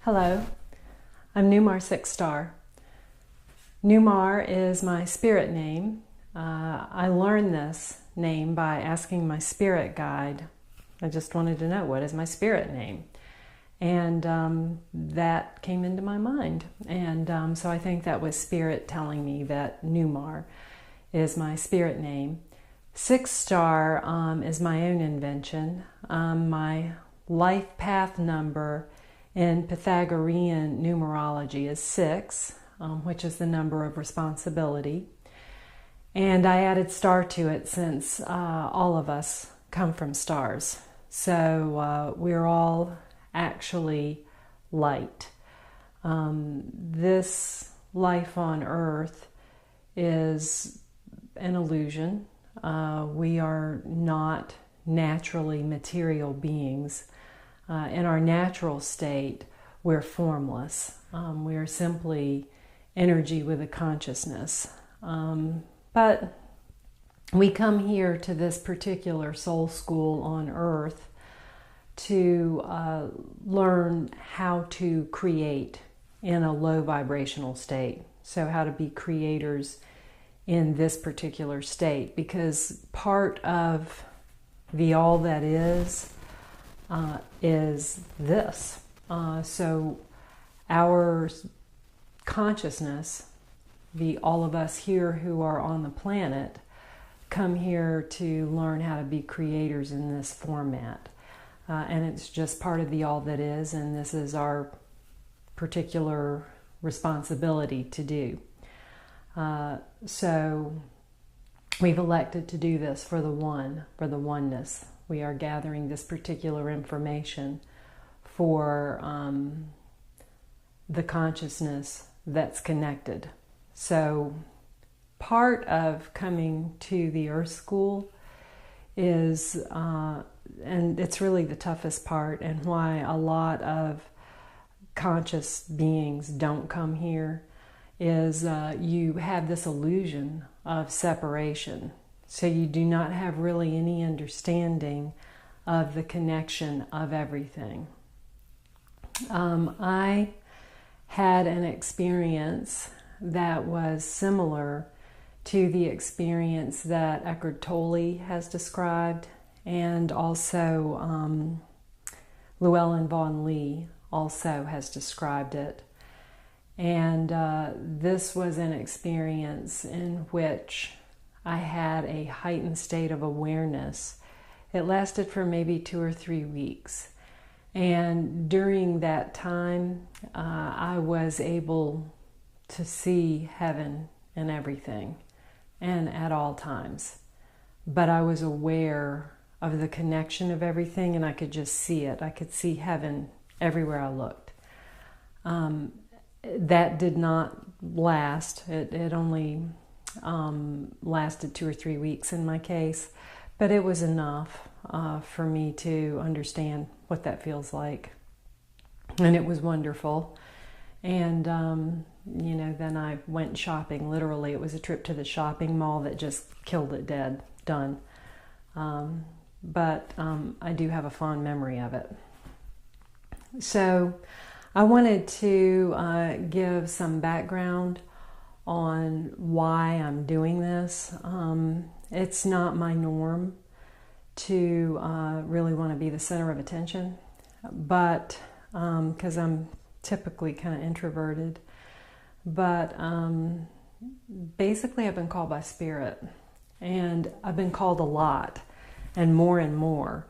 Hello, I'm Neumarr Sixstar. Neumarr is my spirit name. I learned this name by asking my spirit guide. I just wanted to know, what is my spirit name? And that came into my mind. And so I think that was spirit telling me that Neumarr is my spirit name. Sixstar is my own invention. My life path number in Pythagorean numerology is 6, which is the number of responsibility. And I added star to it since all of us come from stars. So we're all actually light. This life on Earth is an illusion. We are not naturally material beings. In our natural state, we're formless. We're simply energy with a consciousness. But we come here to this particular soul school on Earth to learn how to create in a low vibrational state. So how to be creators in this particular state, because part of the all that is this. So our consciousness, all of us here who are on the planet, come here to learn how to be creators in this format. And it's just part of the all that is, and this is our particular responsibility to do. So we've elected to do this for the oneness. We are gathering this particular information for the consciousness that's connected. So part of coming to the Earth School is, and it's really the toughest part, and why a lot of conscious beings don't come here, is you have this illusion of separation. So you do not have really any understanding of the connection of everything. I had an experience that was similar to the experience that Eckhart Tolle has described, and also Llewellyn Vaughan Lee also has described it. And this was an experience in which I had a heightened state of awareness. It lasted for maybe 2 or 3 weeks. And during that time, I was able to see heaven and everything, and at all times. But I was aware of the connection of everything, and I could just see it. I could see heaven everywhere I looked. That did not last. It only lasted 2 or 3 weeks in my case, but it was enough for me to understand what that feels like. And it was wonderful. And, then I went shopping. Literally, it was a trip to the shopping mall that just killed it dead. Done. But I do have a fond memory of it. So I wanted to give some background on why I'm doing this. It's not my norm to really want to be the center of attention, but because I'm typically kind of introverted. But basically I've been called by Spirit, and I've been called a lot and more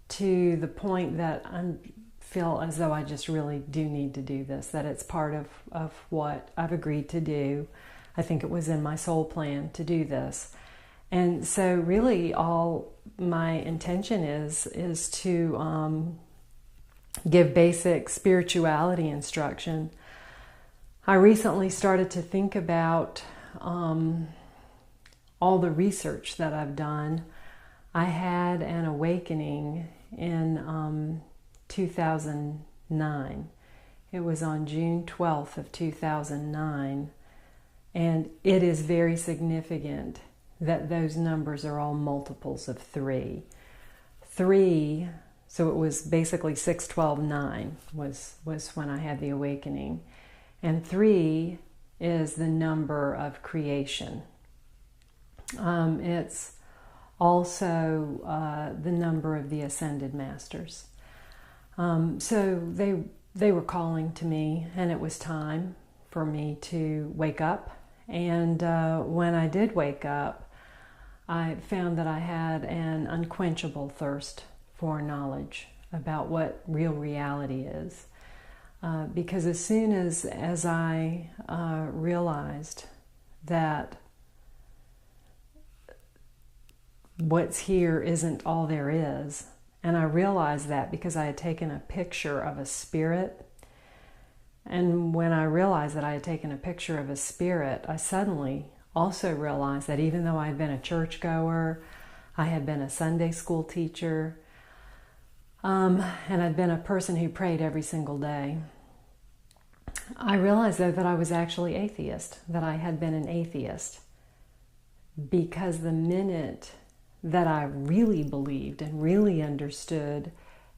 to the point that I feel as though I just really do need to do this, that it's part of what I've agreed to do. I think it was in my soul plan to do this. And so really all my intention is to give basic spirituality instruction. I recently started to think about all the research that I've done. I had an awakening in 2009. It was on June 12th of 2009. And it is very significant that those numbers are all multiples of 3. 3 So it was basically 6-12-9 was when I had the awakening. And 3 is the number of creation. It's also the number of the ascended masters. So they were calling to me, and it was time for me to wake up. And when I did wake up, I found that I had an unquenchable thirst for knowledge about what real reality is. Because as soon as I realized that what's here isn't all there is, and I realized that because I had taken a picture of a spirit, and when I realized that I had taken a picture of a spirit, I suddenly also realized that even though I had been a churchgoer, I had been a Sunday school teacher, and I'd been a person who prayed every single day, I realized though that I was actually atheist, that I had been an atheist, because the minute that I really believed and really understood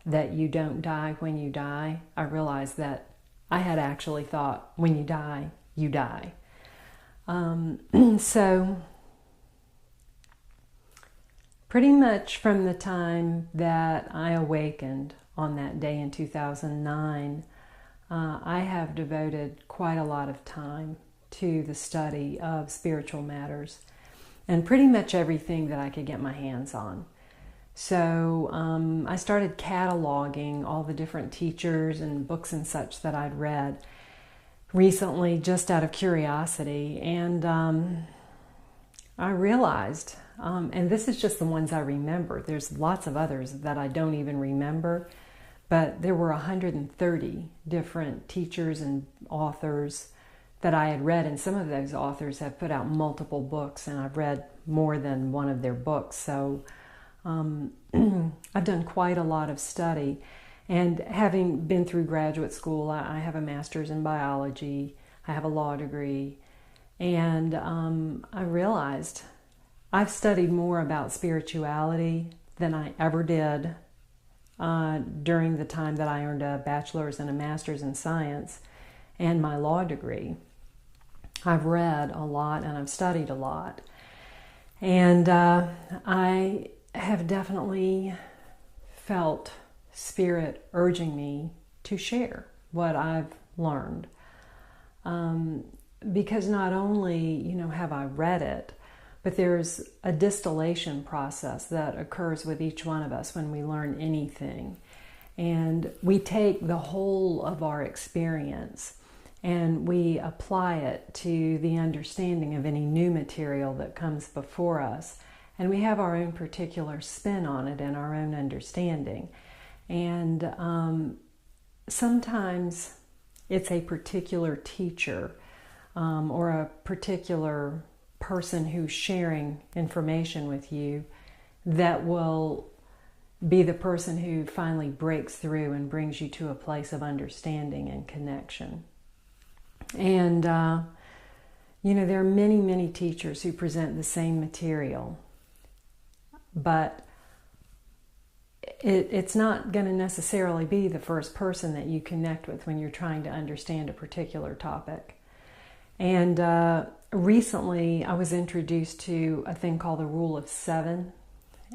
that you don't die when you die, I realized that I had actually thought when you die, you die. So pretty much from the time that I awakened on that day in 2009, I have devoted quite a lot of time to the study of spiritual matters and pretty much everything that I could get my hands on. So I started cataloging all the different teachers and books and such that I'd read recently just out of curiosity, and I realized, and this is just the ones I remember, there's lots of others that I don't even remember, but there were 130 different teachers and authors that I had read, and some of those authors have put out multiple books, and I've read more than one of their books. So I've done quite a lot of study, and having been through graduate school, I have a master's in biology, I have a law degree, and I realized I've studied more about spirituality than I ever did during the time that I earned a bachelor's and a master's in science and my law degree. I've read a lot and I've studied a lot, and I have definitely felt Spirit urging me to share what I've learned, because not only have I read it, but there's a distillation process that occurs with each one of us when we learn anything, and we take the whole of our experience and we apply it to the understanding of any new material that comes before us, and we have our own particular spin on it and our own understanding. And sometimes it's a particular teacher or a particular person who's sharing information with you that will be the person who finally breaks through and brings you to a place of understanding and connection. And there are many, many teachers who present the same material, but it's not going to necessarily be the first person that you connect with when you're trying to understand a particular topic. And recently I was introduced to a thing called the Rule of Seven,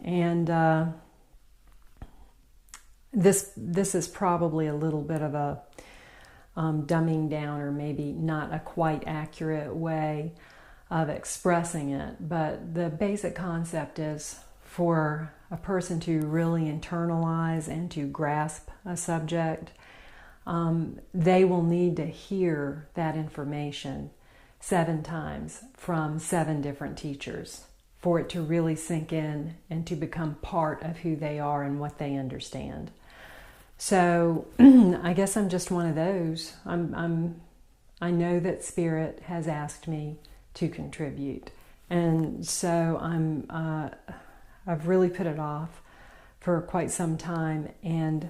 and this is probably a little bit of a dumbing down, or maybe not a quite accurate way of expressing it, but the basic concept is for a person to really internalize and to grasp a subject, they will need to hear that information 7 times from 7 different teachers for it to really sink in and to become part of who they are and what they understand. So I guess I'm just one of those. I know that Spirit has asked me to contribute, and so I've really put it off for quite some time. And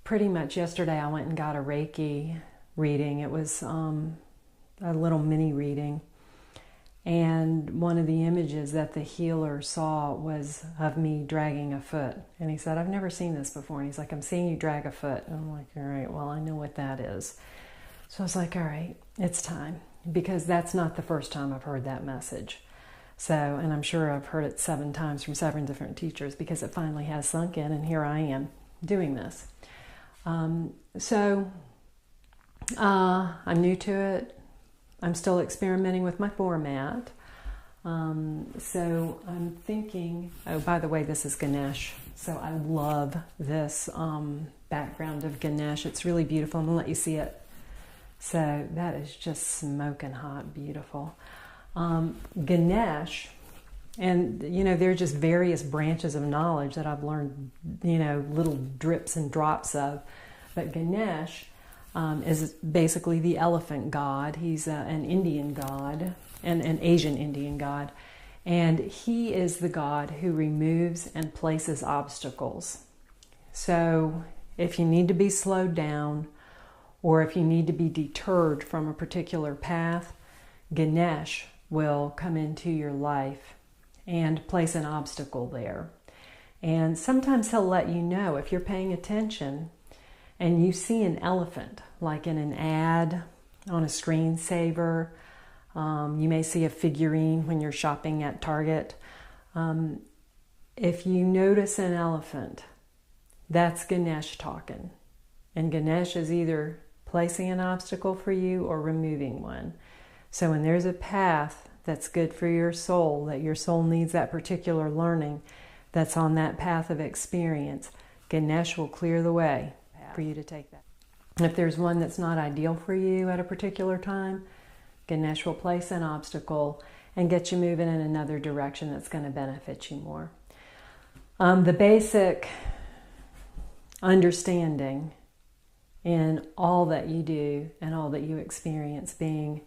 pretty much yesterday I went and got a Reiki reading. It was a little mini reading, And one of the images that the healer saw was of me dragging a foot. And he said, I've never seen this before. And he's like, I'm seeing you drag a foot. And I'm like, all right, well, I know what that is. So I was like, all right, it's time. Because that's not the first time I've heard that message. So, and I'm sure I've heard it 7 times from 7 different teachers, because it finally has sunk in, and here I am doing this. I'm new to it. I'm still experimenting with my format. So I'm thinking, oh, by the way, this is Ganesh. So I love this background of Ganesh. It's really beautiful. I'm going to let you see it. So that is just smoking hot, beautiful. Ganesh, and there are just various branches of knowledge that I've learned, little drips and drops of. But Ganesh is basically the elephant god. He's an Indian god, an Asian Indian god. And he is the god who removes and places obstacles. So if you need to be slowed down, or if you need to be deterred from a particular path, Ganesh will come into your life and place an obstacle there. And sometimes he'll let you know, if you're paying attention and you see an elephant, like in an ad, on a screensaver. You may see a figurine when you're shopping at Target. If you notice an elephant, that's Ganesh talking. And Ganesh is either placing an obstacle for you or removing one. So when there's a path that's good for your soul, that your soul needs that particular learning, that's on that path of experience, Ganesh will clear the way for you to take that. If there's one that's not ideal for you at a particular time, Ganesh will place an obstacle and get you moving in another direction that's going to benefit you more. The basic understanding in all that you do and all that you experience being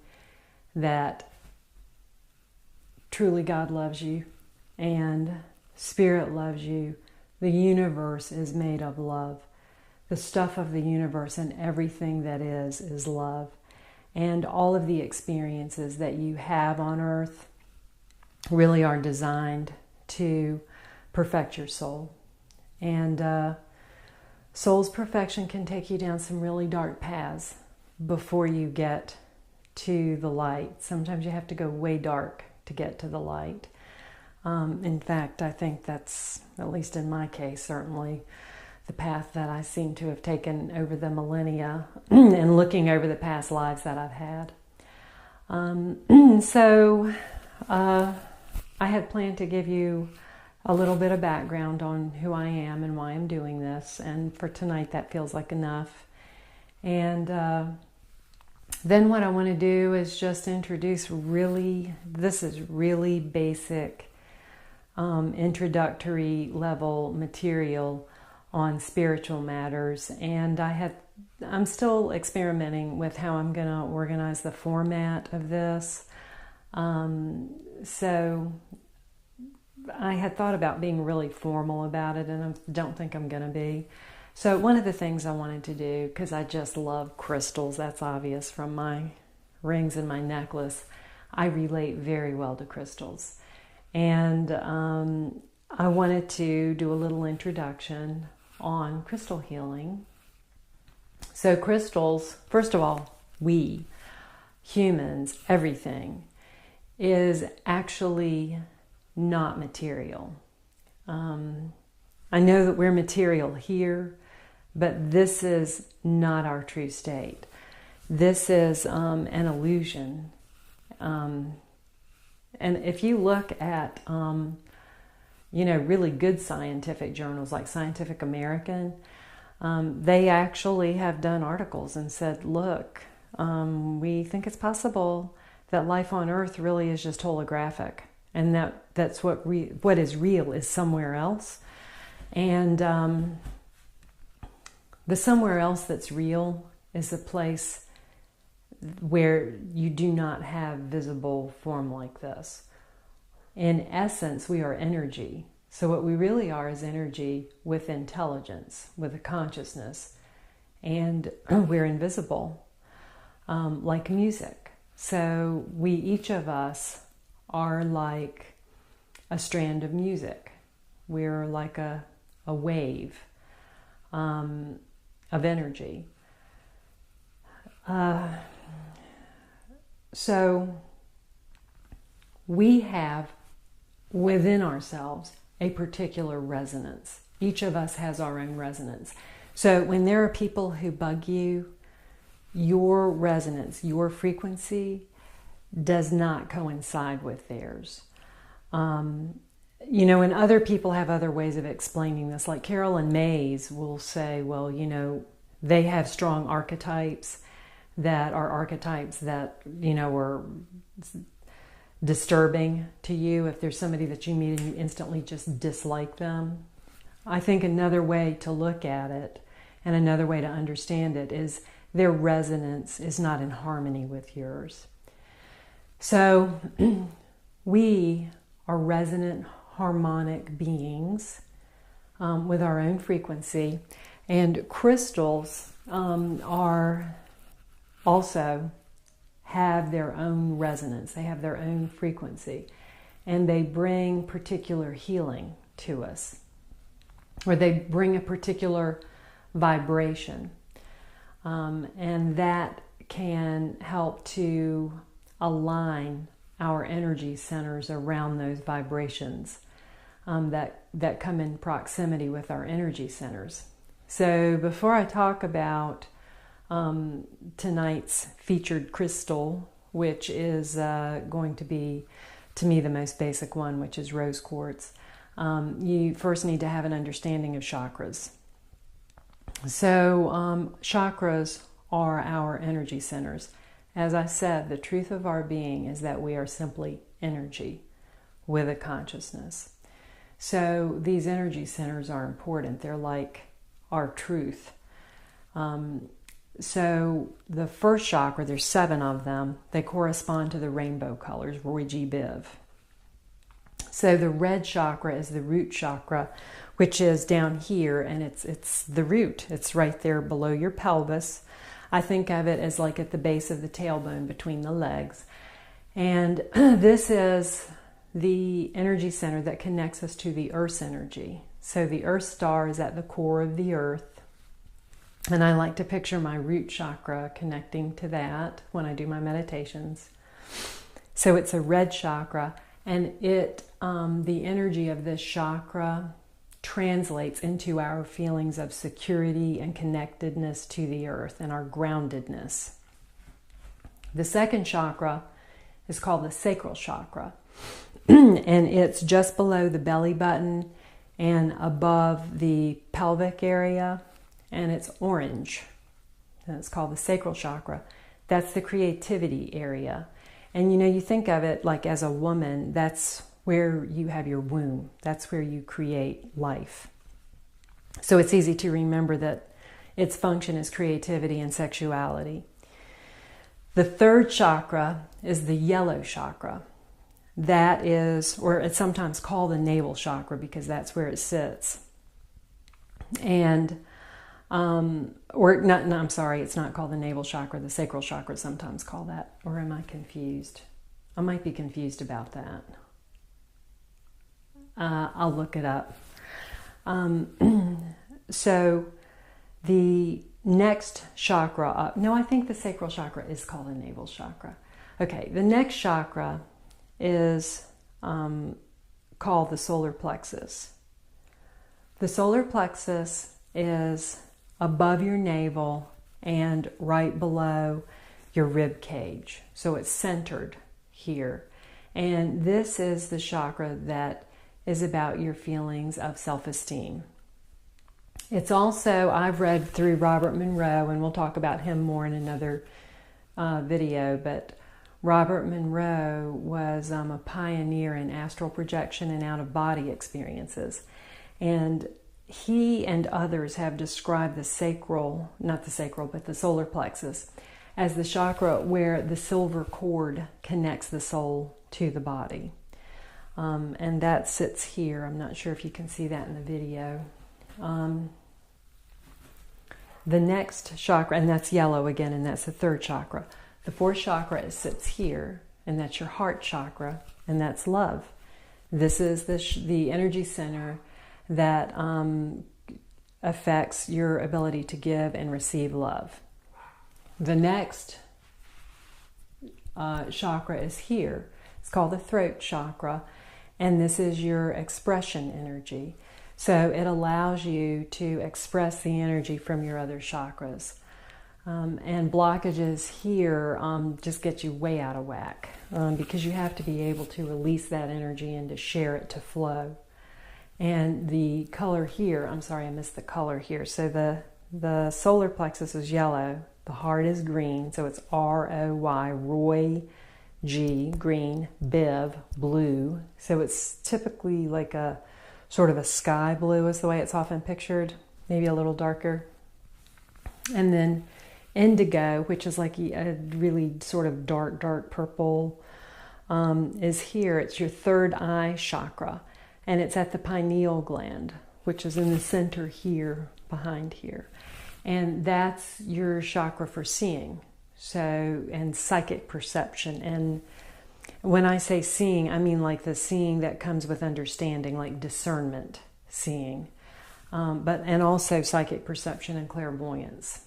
that truly God loves you and Spirit loves you. The universe is made of love. The stuff of the universe and everything that is love. And all of the experiences that you have on earth really are designed to perfect your soul. And soul's perfection can take you down some really dark paths before you get to the light. Sometimes you have to go way dark to get to the light. In fact, I think that's, at least in my case, certainly the path that I seem to have taken over the millennia and looking over the past lives that I've had. So I had planned to give you a little bit of background on who I am and why I'm doing this. And for tonight, that feels like enough. And then what I want to do is just introduce this is really basic introductory level material on spiritual matters, and I'm still experimenting with how I'm going to organize the format of this. So I had thought about being really formal about it, and I don't think I'm going to be. So one of the things I wanted to do, because I just love crystals, that's obvious from my rings and my necklace, I relate very well to crystals. And I wanted to do a little introduction on crystal healing. So crystals, first of all, we, humans, everything, is actually not material. I know that we're material here, but this is not our true state. This is an illusion. And if you look at really good scientific journals like Scientific American, they actually have done articles and said, look, we think it's possible that life on Earth really is just holographic, and that's what is real is somewhere else. And the somewhere else that's real is a place where you do not have visible form like this. In essence, we are energy. So what we really are is energy with intelligence, with a consciousness. And we're invisible, like music. So each of us are like a strand of music. We're like a wave of energy. So we have within ourselves a particular resonance. Each of us has our own resonance. So when there are people who bug you, your resonance, your frequency does not coincide with theirs. And other people have other ways of explaining this. Like Carolyn Mays will say, well, they have strong archetypes that are disturbing to you. If there's somebody that you meet and you instantly just dislike them. I think another way to look at it and another way to understand it is their resonance is not in harmony with yours. So we are resonant harmonic beings with our own frequency, and crystals are also have their own resonance. They have their own frequency, and they bring particular healing to us, or they bring a particular vibration, and that can help to align our energy centers around those vibrations that come in proximity with our energy centers. So before I talk about tonight's featured crystal, which is going to be, to me, the most basic one, which is rose quartz, you first need to have an understanding of chakras. So chakras are our energy centers. As I said, the truth of our being is that we are simply energy with a consciousness. So these energy centers are important. They're like our truth. So the first chakra, there's 7 of them. They correspond to the rainbow colors, Roy-G Biv. So the red chakra is the root chakra, which is down here, and it's the root. It's right there below your pelvis. I think of it as like at the base of the tailbone between the legs. And this is the energy center that connects us to the Earth's energy. So the Earth star is at the core of the Earth. And I like to picture my root chakra connecting to that when I do my meditations. So it's a red chakra, and the energy of this chakra translates into our feelings of security and connectedness to the earth and our groundedness. The second chakra is called the sacral chakra, and it's just below the belly button and above the pelvic area, and it's orange, and it's called the sacral chakra. That's the creativity area. And you think of it like as a woman, that's where you have your womb. That's where you create life. So it's easy to remember that its function is creativity and sexuality. The third chakra is the yellow chakra. That is, or it's sometimes called the navel chakra because that's where it sits. And, it's not called the navel chakra. The sacral chakra is sometimes called that. Or am I confused? I might be confused about that. I'll look it up. So the next chakra up, no, I think the sacral chakra is called the navel chakra. Okay, the next chakra is called the solar plexus. The solar plexus is above your navel and right below your rib cage. So it's centered here. And this is the chakra that is about your feelings of self-esteem. It's also, I've read through Robert Monroe, and we'll talk about him more in another video, but Robert Monroe was a pioneer in astral projection and out-of-body experiences. And he and others have described the sacral, not the sacral, but the solar plexus as the chakra where the silver cord connects the soul to the body. And that sits here. I'm not sure if you can see that in the video. The next chakra, and that's yellow again, and that's the third chakra. The fourth chakra sits here, and that's your heart chakra, and that's love. This is the energy center that affects your ability to give and receive love. The next chakra is here. It's called the throat chakra, and this is your expression energy. So it allows you to express the energy from your other chakras. And blockages here just get you way out of whack because you have to be able to release that energy and to share it to flow. And the color here, I'm sorry, I missed the color here. So the solar plexus is yellow, the heart is green, so it's R-O-Y, Roy, G, green, Biv, blue. So it's typically like a sort of a sky blue is the way it's often pictured, maybe a little darker. And then indigo, which is like a really sort of dark purple, is here. It's your third eye chakra, and it's at the pineal gland, which is in the center here, behind here. And that's your chakra for seeing, and psychic perception. And when I say seeing, I mean like the seeing that comes with understanding, like discernment seeing, and also psychic perception and clairvoyance.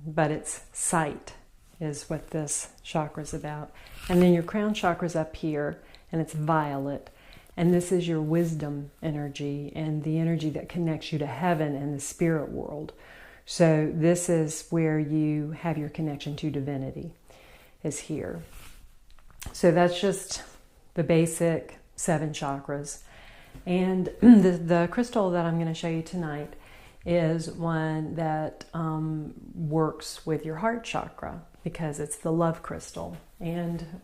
But it's sight is what this chakra is about. And then your crown chakra is up here, and it's violet. And this is your wisdom energy and the energy that connects you to heaven and the spirit world. So this is where you have your connection to divinity, is here. So that's just the basic 7 chakras. And the crystal that I'm going to show you tonight is one that works with your heart chakra because it's the love crystal. And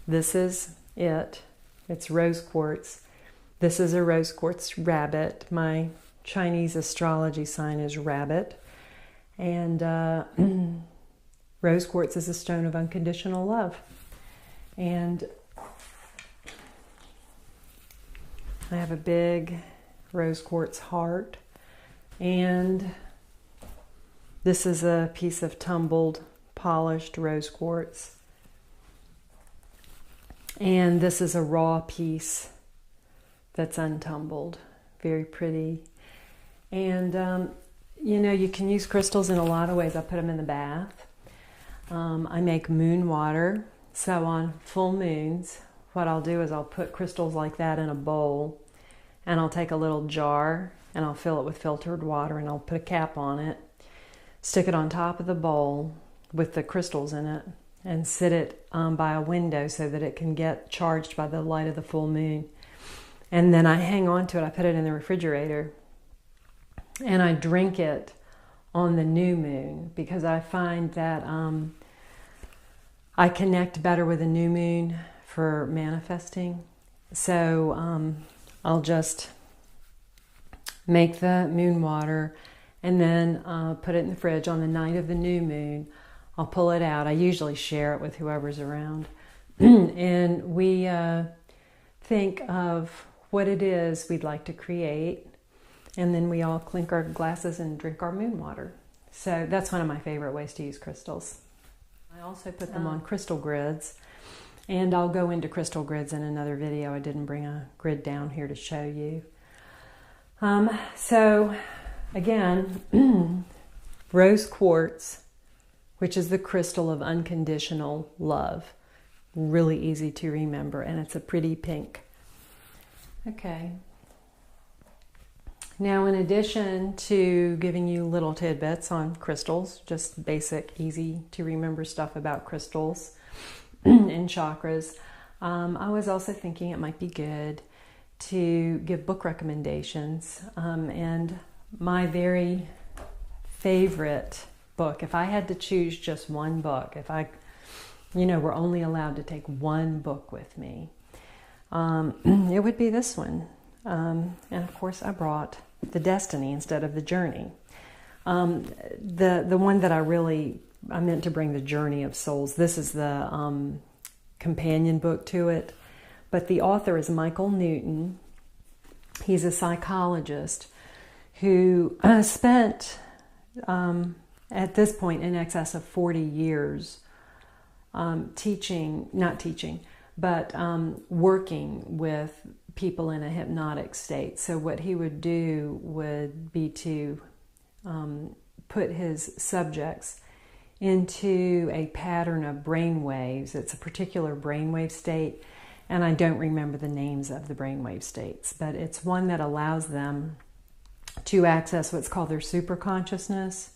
this is it. It's rose quartz. This is a rose quartz rabbit. My Chinese astrology sign is rabbit. And rose quartz is a stone of unconditional love. And I have a big rose quartz heart. And this is a piece of tumbled, polished rose quartz. And this is a raw piece that's untumbled. Very pretty. And, you can use crystals in a lot of ways. I put them in the bath. I make moon water. So on full moons, what I'll do is I'll put crystals like that in a bowl, and I'll take a little jar and I'll fill it with filtered water, and I'll put a cap on it, stick it on top of the bowl with the crystals in it, and sit it by a window so that it can get charged by the light of the full moon. And then I hang on to it. I put it in the refrigerator, and I drink it on the new moon because I find that I connect better with the new moon for manifesting. So I'll just make the moon water and then put it in the fridge. On the night of the new moon, I'll pull it out. I usually share it with whoever's around. And we think of what it is we'd like to create. And then we all clink our glasses and drink our moon water. So that's one of my favorite ways to use crystals. I also put them on crystal grids. And I'll go into crystal grids in another video. I didn't bring a grid down here to show you. So again, rose quartz, which is the crystal of unconditional love. Really easy to remember, and it's a pretty pink. Okay. Now, in addition to giving you little tidbits on crystals, just basic, easy to remember stuff about crystals and chakras, I was also thinking it might be good to give book recommendations. And my very favorite book, if I had to choose just one book, if I, were only allowed to take one book with me, it would be this one. And of course I brought The Destiny instead of The Journey. The one that I meant to bring, The Journey of Souls. This is the companion book to it. But the author is Michael Newton. He's a psychologist who spent, at this point, in excess of 40 years working with people in a hypnotic state. So what he would do would be to put his subjects into a pattern of brain waves. It's a particular brainwave state, and I don't remember the names of the brainwave states, but it's one that allows them to access what's called their superconsciousness.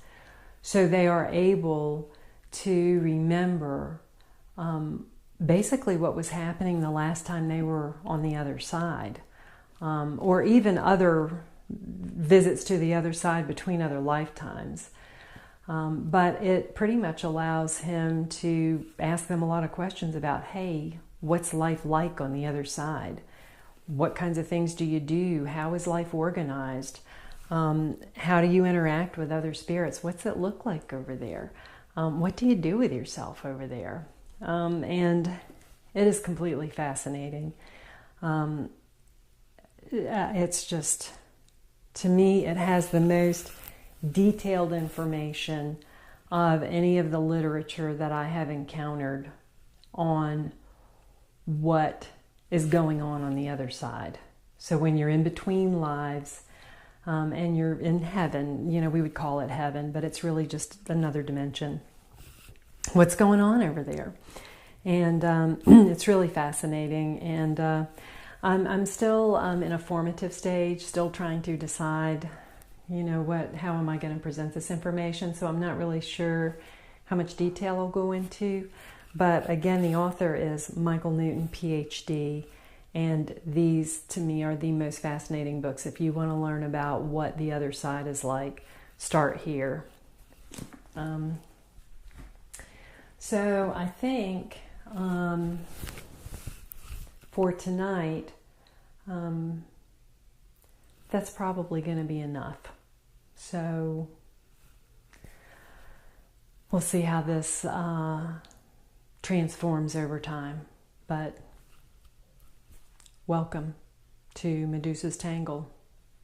So they are able to remember basically what was happening the last time they were on the other side, or even other visits to the other side between other lifetimes. But it pretty much allows him to ask them a lot of questions about, hey, what's life like on the other side? What kinds of things do you do? How is life organized? How do you interact with other spirits? What's it look like over there? What do you do with yourself over there? And it is completely fascinating. It's just, to me, it has the most detailed information of any of the literature that I have encountered on what is going on the other side. So when you're in between lives, and you're in heaven, we would call it heaven, but it's really just another dimension. What's going on over there? And it's really fascinating. And I'm still in a formative stage, still trying to decide, how am I going to present this information? So I'm not really sure how much detail I'll go into. But again, the author is Michael Newton, PhD. And these, to me, are the most fascinating books. If you want to learn about what the other side is like, start here. So I think for tonight, that's probably going to be enough. So we'll see how this transforms over time. But welcome to Medusa's Tangle.